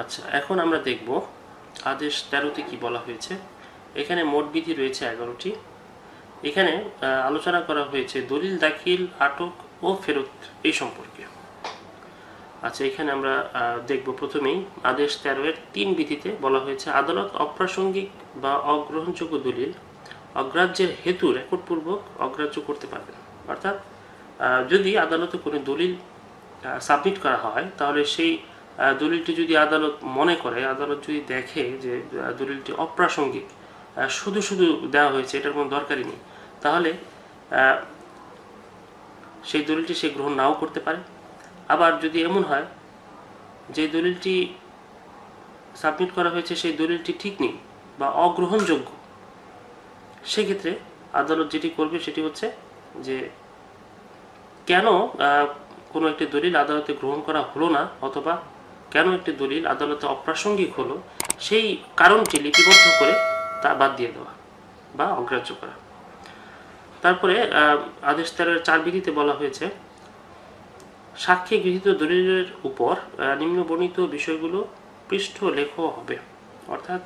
আচ্ছা, এখন আমরা দেখব আদেশ 13তে কি বলা হয়েছে। এখানে মোট বিধি রয়েছে 11টি। এখানে আলোচনা করা হয়েছে দলিল দাখিল, আটক ও ফেরত এই সম্পর্কে। আচ্ছা, এখানে আমরা দেখব প্রথমেই আদেশ 13-এর 3 বিধিতে বলা হয়েছে আদালত অপ্রাসঙ্গিক বা অগ্রহণযোগ্য দলিল অগ্রাহ্যের হেতু রেকর্ডপূর্বক অগ্রাহ্য করতে পারবেন। অর্থাৎ যদি আদালতে কোনো দলিল সাবমিট করা হয়, তাহলে সেই দলিলটি যদি আদালত মনে করে, আদালত যদি দেখে যে দলিলটি অপ্রাসঙ্গিক, শুধু শুধু দেওয়া হয়েছে, এটার কোনো দরকারই নেই, তাহলে সেই দলিলটি সে গ্রহণ নাও করতে পারে। আবার যদি এমন হয় যে দলিলটি সাবমিট করা হয়েছে সেই দলিলটি ঠিক নেই বা অগ্রহণযোগ্য, সেক্ষেত্রে আদালত যেটি করবে সেটি হচ্ছে যে কেন কোনো একটি দলিল আদালতে গ্রহণ করা হলো না, অথবা কেন একটি দলিল আদালতে অপ্রাসঙ্গিক হলো, সেই কারণটি লিপিবদ্ধ করে তা বাদ দিয়ে দেওয়া বা অগ্রাহ্য করা। তারপরে আদেশ 13-এর 4 বিধিতে বলা হয়েছে সাক্ষ্যে গৃহীত দলিলের উপর নিম্নবর্ণিত বিষয়গুলো পৃষ্ঠ লেখ হবে। অর্থাৎ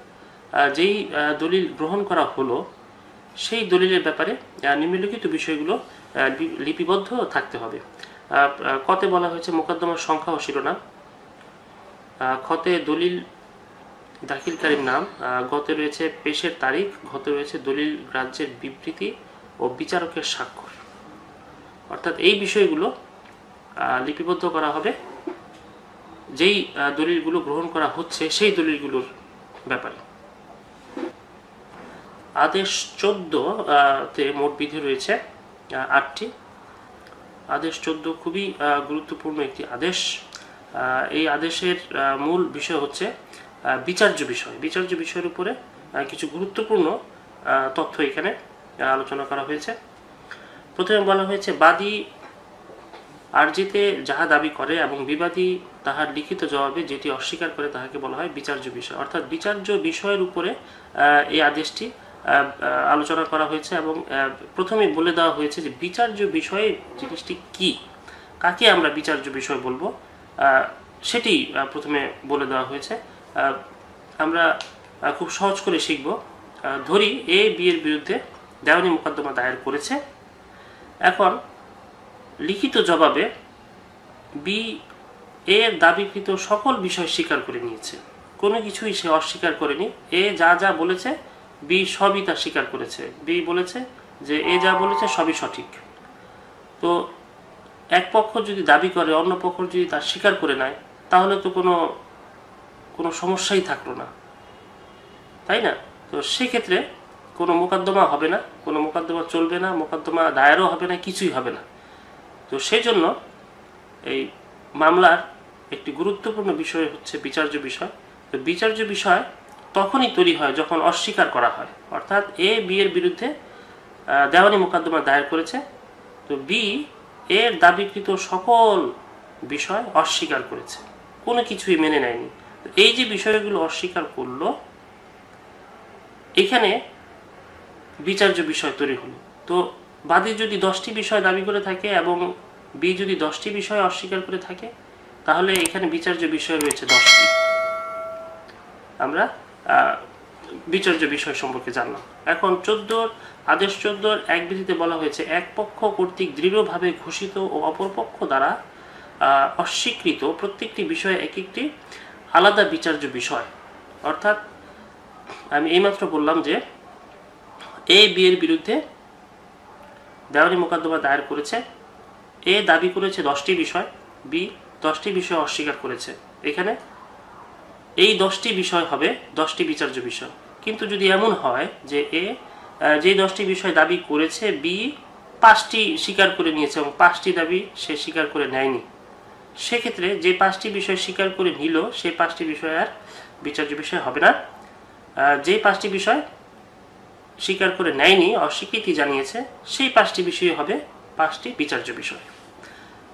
যেই দলিল গ্রহণ করা হলো সেই দলিলের ব্যাপারে নিম্নলিখিত বিষয়গুলো লিপিবদ্ধ থাকতে হবে। কতে বলা হয়েছে মোকদ্দমার সংখ্যা ও শিরোনাম, খতে দলিল দাখিলকারীর নাম, গতে রয়েছে পেশের তারিখ, ঘতে রয়েছে দলিল গ্রাহ্যের বিবৃতি ও বিচারকের স্বাক্ষর। অর্থাৎ এই বিষয়গুলো লিপিবদ্ধ করা হবে যেই দলিলগুলো গ্রহণ করা হচ্ছে সেই দলিলগুলোর ব্যাপারে। আদেশ 14-তে মোট বিধি রয়েছে 8টি। আদেশ 14 খুবই গুরুত্বপূর্ণ একটি আদেশ। এই আদেশের মূল বিষয় হচ্ছে বিচার্য বিষয়। বিচার্য বিষয়ের উপরে কিছু গুরুত্বপূর্ণ তথ্য এখানে আলোচনা করা হয়েছে। প্রথমে বলা হয়েছে বাদী আর্জিতে যাহা দাবি করে এবং বিবাদী তাহার লিখিত জবাবে যেটি অস্বীকার করে তাহাকে বলা হয় বিচার্য বিষয়। অর্থাৎ বিচার্য বিষয়ের উপরে এই আদেশটি আলোচনা করা হয়েছে এবং প্রথমেই বলে দেওয়া হয়েছে যে বিচার্য বিষয় জিনিসটি কি, কাকে আমরা বিচার্য বিষয় বলবো, সেটি প্রথমে বলে দেওয়া হয়েছে। আমরা খুব সহজ করে শিখব। ধরি এ বি এর বিরুদ্ধে দেওয়ানি মোকদ্দমা দায়ের করেছে। এখন লিখিত জবাবে বি এর দাবিকৃত সকল বিষয় স্বীকার করে নিয়েছে, কোনো কিছুই সে অস্বীকার করেনি। এ যা যা বলেছে বি সবই তা স্বীকার করেছে। বি বলেছে যে এ যা বলেছে সবই সঠিক। তো এক পক্ষ যদি দাবি করে, অন্য পক্ষ যদি তা স্বীকার করে নেয়, তাহলে তো কোনো সমস্যাই থাকলো না, তাই না? তো সেক্ষেত্রে কোনো মোকদ্দমা হবে না, কোনো মোকদ্দমা চলবে না, মোকদ্দমা দায়েরও হবে না, কিছুই হবে না। তো সেই জন্য এই মামলার একটি গুরুত্বপূর্ণ বিষয় হচ্ছে বিচার্য বিষয়। তো বিচার্য বিষয় তখনই তৈরি হয় যখন অস্বীকার করা হয়। অর্থাৎ এ বি এর বিরুদ্ধে দেওয়ানি মোকদ্দমা দায়ের করেছে, তো বি এর দাবিকৃত সকল বিষয় অস্বীকার করেছে, কোনো কিছুই মেনে নেয়নি। এই যে বিষয়গুলো অস্বীকার করলো, এখানে বিচার্য বিষয় তৈরি হলো। তো বাদী যদি 10টি বিষয় দাবি করে থাকে এবং বি যদি 10টি বিষয় অস্বীকার করে থাকে, তাহলে এখানে বিচার্য বিষয় রয়েছে 10টি। আমরা বিচার্য বিষয় সম্পর্কে জানলাম। এখন আদেশ 14-র 1 বিধিতে বলা হয়েছে এক পক্ষ কর্তৃক দৃঢ়ভাবে ঘোষিত ও অপর পক্ষ দ্বারা অস্বীকৃত প্রত্যেকটি বিষয়ে এক একটি আলাদা বিচার্য বিষয়। অর্থাৎ আমি এইমাত্র বললাম যে এ বি এর বিরুদ্ধে দেওয়ানি মোকদ্দমা দায়ের করেছে। এ দাবি করেছে 10টি বিষয়, বি 10টি বিষয় অস্বীকার করেছে। এখানে এই 10টি বিষয় হবে 10টি বিচার্য বিষয়। কিন্তু যদি এমন হয় যে এ যে 10টি বিষয় দাবি করেছে, বি 5টি স্বীকার করে নিয়েছে এবং 5টি দাবি সে স্বীকার করে নেয়নি, সেক্ষেত্রে যে 5টি বিষয় স্বীকার করে নিল সেই 5টি বিষয় আর বিচার্য বিষয় হবে না। যে 5টি বিষয় স্বীকার করে নেয়নি, অস্বীকৃতি জানিয়েছে, সেই 5টি বিষয় হবে 5টি বিচার্য বিষয়।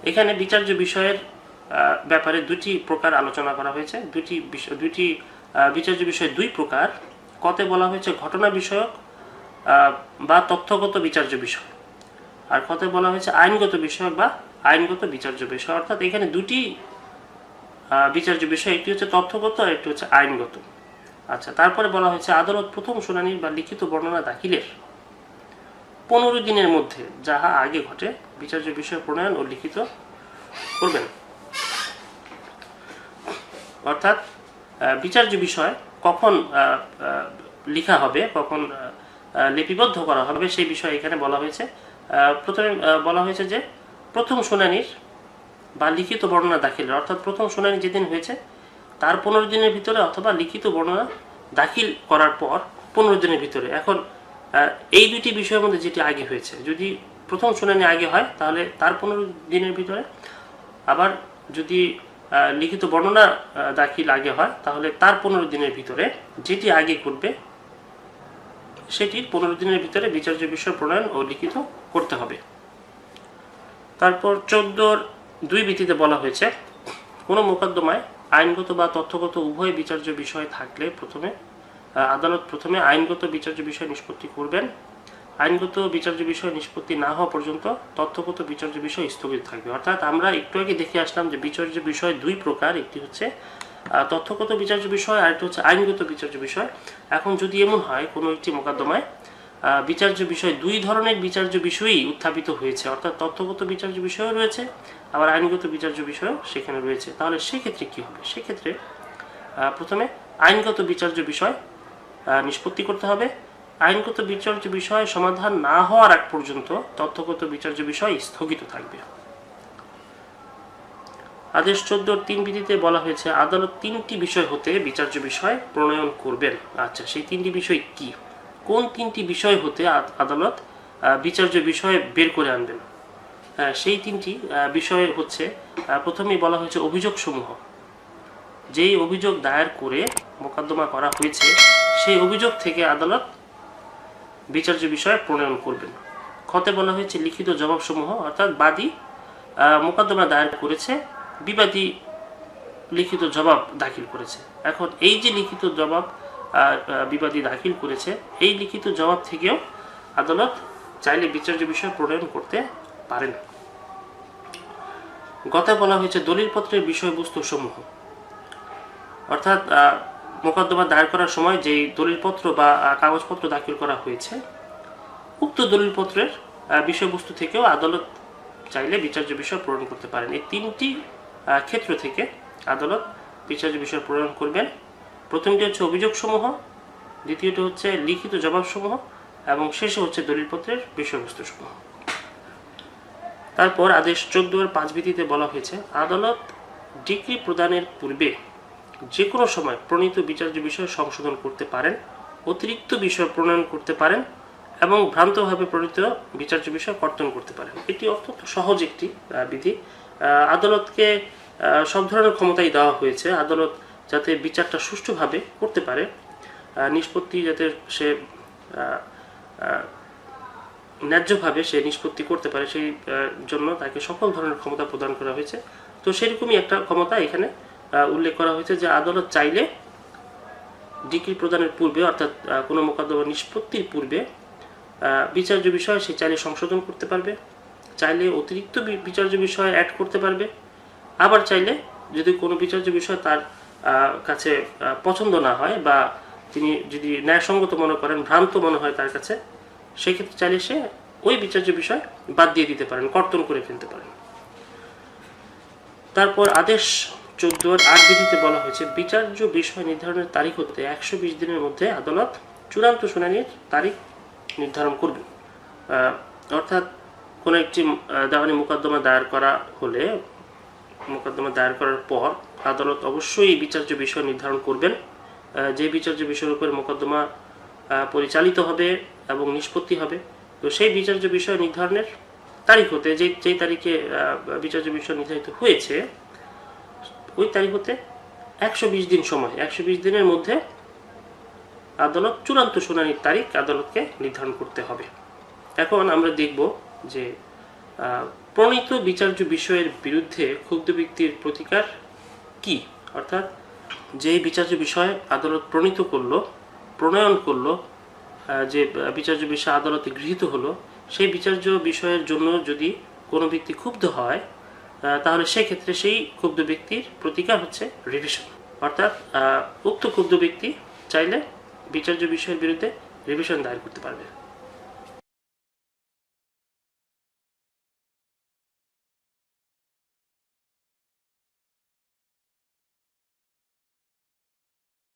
এখানে বিচার্য বিষয়ের ব্যাপারে 2টি প্রকার আলোচনা করা হয়েছে। দুটি বিচার্য বিষয় 2 প্রকার। কতে বলা হয়েছে ঘটনা বিষয়ক বা তথ্যগত বিচার্য বিষয়, আর কতে বলা হয়েছে আইনগত বিষয়ক বা আইনগত বিচার্য বিষয়। অর্থাৎ এখানে 2টি বিচার্য বিষয়, একটি হচ্ছে তথ্যগত আর একটি হচ্ছে আইনগত। আচ্ছা, তারপরে বলা হয়েছে আদালত প্রথম শুনানির বা লিখিত বর্ণনা দাখিলের 15 দিনের মধ্যে যাহা আগে ঘটে বিচার্য বিষয় প্রণয়ন ও লিখিত করবেন। অর্থাৎ বিচার্য বিষয় কখন লিখা হবে, কখন লিপিবদ্ধ করা হবে সেই বিষয়ে এখানে বলা হয়েছে। প্রথমে বলা হয়েছে যে প্রথম শুনানির বা লিখিত বর্ণনা দাখিলের, অর্থাৎ প্রথম শুনানি যেদিন হয়েছে তার 15 দিনের ভিতরে অথবা লিখিত বর্ণনা দাখিল করার পর 15 দিনের ভিতরে। এখন এই দুটি বিষয়ের মধ্যে যেটি আগে হয়েছে, যদি প্রথম শুনানি আগে হয় তাহলে তার 15 দিনের ভিতরে, আবার যদি লিখিত বর্ণনা দাখিল আগে হয় তাহলে তার 15 দিনের ভিতরে, যেটি আগে করবে সেটির 15 দিনের ভিতরে বিচার্য বিষয় প্রণয়ন ও লিখিত করতে হবে। তারপর 14(2) বিধিতে বলা হয়েছে কোনো মোকদ্দমায় আইনগত বা তথ্যগত উভয় বিচার্য বিষয় থাকলে আদালত প্রথমে আইনগত বিচার্য বিষয় নিষ্পত্তি করবেন। আইনগত বিচার্য বিষয় নিষ্পত্তি না হওয়া পর্যন্ত তথ্যগত বিচার্য বিষয় স্থগিত থাকবে। অর্থাৎ আমরা একটু আগে দেখে আসলাম যে বিচার্য বিষয় দুই প্রকার, একটি হচ্ছে তথ্যগত বিচার্য বিষয় আর একটি হচ্ছে আইনগত বিচার্য বিষয়। এখন যদি এমন হয় কোনো একটি মোকদ্দমায় বিচার্য বিষয় দুই ধরনের বিচার্য বিষয়ই উত্থাপিত হয়েছে, অর্থাৎ তথ্যগত বিচার্য বিষয়ও রয়েছে আবার আইনগত বিচার্য বিষয়ও সেখানে রয়েছে, তাহলে সেক্ষেত্রে কী হবে? সেক্ষেত্রে প্রথমে আইনগত বিচার্য বিষয় নিষ্পত্তি করতে হবে। আইনগত বিচার্য বিষয় সমাধান না হওয়ার আগ পর্যন্ত তথ্যগত বিচার্য বিষয় স্থগিত থাকবে। আদেশ 14(3) বিধিতে বলা হয়েছে আদালত 3টি বিষয় হতে বিচার্য বিষয় প্রণয়ন করবেন। আচ্ছা, সেই 3টি বিষয় কি? কোন 3টি বিষয় হতে আদালত বিচার্য বিষয় বের করে আনবেন? সেই 3টি বিষয় হচ্ছে, প্রথমেই বলা হয়েছে অভিযোগ সমূহ। যেই অভিযোগ দায়ের করে মোকদ্দমা করা হয়েছে সেই অভিযোগ থেকে আদালত বিচার্য বিষয় প্রণয়ন করবেন। খতে বলা হয়েছে লিখিত জবাব সমূহ, অর্থাৎ বাদী মোকদ্দমা দায়ের করেছে, বিবাদী লিখিত জবাব দাখিল করেছে। এখন এই যে লিখিত জবাব বিবাদী দাখিল করেছে, এই লিখিত জবাব থেকেও আদালত চাইলে বিচার্য বিষয় প্রণয়ন করতে পারেন। গতে বলা হয়েছে দলিলপত্রের বিষয়বস্তু সমূহ, অর্থাৎ মোকদ্দমা দায়ের করার সময় যে দলিলপত্র বা কাগজপত্র দাখিল করা হয়েছে, উক্ত দলিলপত্রের বিষয়বস্তু থেকেও আদালত চাইলে বিচার্য বিষয় প্রণয়ন করতে পারেন। এই 3টি ক্ষেত্র থেকে আদালত বিচার্য বিষয় প্রণয়ন করবেন। প্রথমটি হচ্ছে অভিযোগ সমূহ, দ্বিতীয়টি হচ্ছে লিখিত জবাব সমূহ এবং শেষে হচ্ছে দলিলপত্রের বিষয়বস্তু সমূহ। তারপর আদেশ 14(5) বিধিতে বলা হয়েছে আদালত ডিক্রি প্রদানের পূর্বে যে কোনো সময় প্রণীত বিচার্য বিষয় সংশোধন করতে পারেন, অতিরিক্ত বিষয় প্রণয়ন করতে পারেন এবং ভ্রান্তভাবে প্রণীত বিচার্য বিষয় কর্তন করতে পারেন। এটি অত্যন্ত সহজ একটি বিধি। আদালতকে সব ধরনের ক্ষমতাই দেওয়া হয়েছে, আদালত যাতে বিচারটা সুষ্ঠুভাবে করতে পারে, নিষ্পত্তি যাতে সে ন্যায্যভাবে সে নিষ্পত্তি করতে পারে, সেই জন্য তাকে সকল ধরনের ক্ষমতা প্রদান করা হয়েছে। তো সেরকমই একটা ক্ষমতা এখানে উল্লেখ করা হয়েছে যে আদালত চাইলে ডিক্রি প্রদানের পূর্বে, অর্থাৎ কোনো মোকদ্দমা নিষ্পত্তির পূর্বে বিচার্য বিষয় সে চাইলে সংশোধন করতে পারবে, চাইলে অতিরিক্ত বিচার্য বিষয় অ্যাড করতে পারবে, আবার চাইলে যদি কোনো বিচার্য বিষয় তার কাছে পছন্দ না হয় বা তিনি যদি ন্যায়সঙ্গত মনে করেন, ভ্রান্ত মনে হয় তার কাছে, সেক্ষেত্রে চাইলে সে ওই বিচার্য বিষয় বাদ দিয়ে দিতে পারেন, কর্তন করে ফেলতে পারেন। তারপর আদেশ 14(8) বিধিতে বলা হয়েছে বিচার্য বিষয় নির্ধারণের তারিখ হতে 120 দিনের মধ্যে আদালত চূড়ান্ত শুনানির তারিখ নির্ধারণ করবেন। অর্থাৎ কোনো একটি দেওয়ানি মোকদ্দমা দায়ের করা হলে, মোকদ্দমা দায়ের করার পর আদালত অবশ্যই বিচার্য বিষয় নির্ধারণ করবেন, যে বিচার্য বিষয়ের উপর মোকদ্দমা পরিচালিত হবে এবং নিষ্পত্তি হবে। তো সেই বিচার্য বিষয় নির্ধারণের তারিখ হতে, যেই তারিখে বিচার্য বিষয় নির্ধারিত হয়েছে, ওই তারিখ হতে 120 দিন সময়, 120 দিনের মধ্যে আদালত চূড়ান্ত শুনানির তারিখ আদালতকে নির্ধারণ করতে হবে। এখন আমরা দেখব যে প্রণীত বিচার্য বিষয়ের বিরুদ্ধে ক্ষুব্ধ ব্যক্তির প্রতিকার কি, অর্থাৎ যে বিচার্য বিষয় আদালত প্রণয়ন করলো, যে বিচার্য বিষয় আদালতে গৃহীত হলো, সেই বিচার্য বিষয়ের জন্য যদি কোনো ব্যক্তি ক্ষুব্ধ হয় তাহলে সেক্ষেত্রে সেই ক্ষুব্ধ ব্যক্তির প্রতিকার হচ্ছে রিভিশন। অর্থাৎ উক্ত ক্ষুব্ধ ব্যক্তি চাইলে বিচার্য বিষয়ের বিরুদ্ধে রিভিশন দায়ের করতে পারবে।